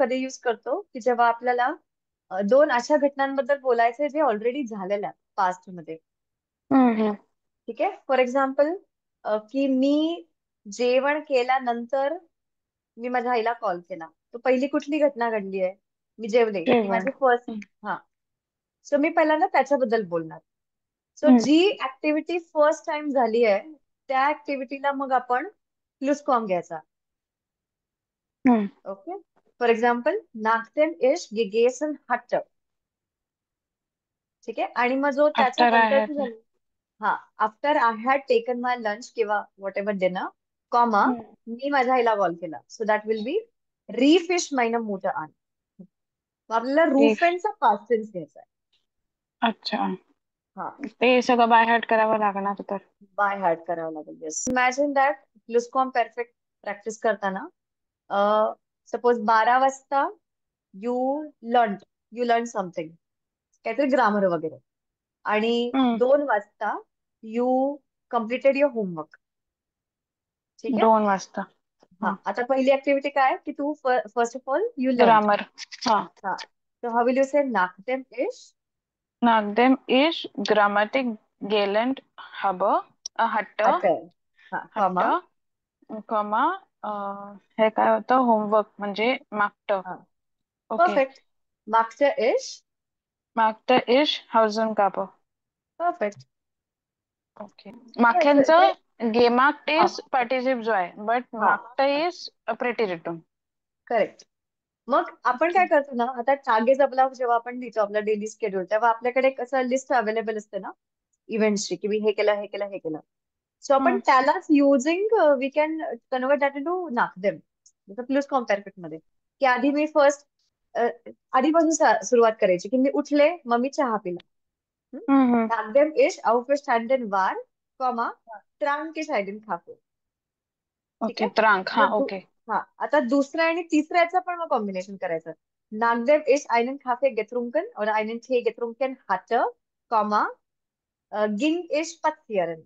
कधी यूज करतो की जेव्हा आपल्याला दोन अशा घटनांबद्दल बोलायचे जे ऑलरेडी झालेल्या आहेत पास्ट मध्ये. हम्म. ठीक आहे. फॉर एक्झाम्पल की मी जेवण केल्यानंतर मी माझ्या आईला कॉल केला, तर पहिली कुठली घटना घडली आहे? मी जेवले, ही जेवण. माझी फर्स्ट. हम्म. हा. सो मी पहिल्यांदा त्याच्याबद्दल बोलणार. सो हम्म. जी ऍक्टिव्हिटी फर्स्ट टाइम झाली आहे त्या ऍक्टिव्हिटीला मग आपण प्लुसकॉम घ्यायचा. हम्म. ओके. फॉर एक्झाम्पल, नागतेन इश गेगेसन हट्ट. ठीक आहे. आणि मग जो त्याच्या आफ्टर आय नंतरची हॅड. झाली, हा, after I had taken my lunch किंवा वॉट एव्हर डिनर, कॉमा, मी माझ्या आईला कॉल केला. सो दॅट विल बी रीफिश मायनं मोठं आण. मग आपल्याला रूफेनचा पास्ट टेन्स घ्यायचा आहे. अच्छा. हा. ते सगळं बाय हार्ट करावं लागणार तर. बाय हार्ट करावं लागेल. येस. इमॅजिन दॅट प्लुसकॉम परफेक्ट प्रॅक्टिस करताना सपोज 12 वाजता you learn you learn something, काहीतरी ग्रामर वगैरे, आणि हम्म. 2 वाजता यू कम्प्लिटेड युअर होमवर्क. ठीक आहे. 2 वाजता. हा. हा. आता पहिली ऍक्टिव्हिटी काय की तू first of all you learn. Grammar. हा. हा. तर हाऊ विल यू से नाकदेम इश Nachdem ich Grammatik gelernt habe, hatte, अटर. हा, कॉमा. hatte, कॉमा, हे काय होतं, होमवर्क म्हणजे मागतं. हा. ओके. परफेक्ट. मागच्या इश. मागतं ich Hausaufgabe. Perfect. Okay. Yes. ते. मागच्यांचं gemacht हा. is participle जो आहे, बट हा. मागतं is preteritum. करेक्ट. मग आपण ओके. काय करतो ना, आता टार्गेट आपला जेव्हा आपण लिहितो आपला डेली शेड्यूल, तेव्हा आपल्याकडे एक असं लिस्ट अवेलेबल असते ना इव्हेंट्सची, की मी हे केलं, हे केलं, हे केलं. सो आपण हम्म. त्यालाच using we can convert that into नाकदेम. जसं प्लस कॉम्पॅरिफिक मध्ये, की आधी मी फर्स्ट आधीपासून सुरुवात करायची, की मी उठले मग मी चहा पिला. हम्म. नाकदेम इश aufgestanden war, comma, trank ich einen Kaffee. ठीक ओके. आहे. त्रांक. हा. मग ओके. हा, आता दुसऱ्या आणि तिसऱ्याचं पण मग कॉम्बिनेशन करायचं. नागदेव इश einen Kaffee getrunken oder einen Tee getrunken hatte, comma, ging ich spazieren.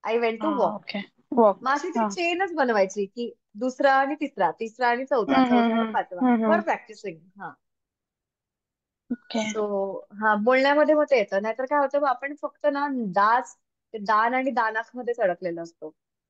I went हा. to walk. ओके. मग वॉक. अशी ती हा. चेनच बनवायची, की दुसरा आणि तिसरा, तिसरा आणि चौथा, हम्म. चौथा हम्म. आणि पाचवा, फॉर हम्म. प्रॅक्टिसिंग. हा. ओके. सो हा, बोलण्यामध्ये मग ते येतं. नाहीतर काय होतं, मग आपण फक्त ना दास, ते दान आणि दानाक मध्येच अडकलेलो असतो.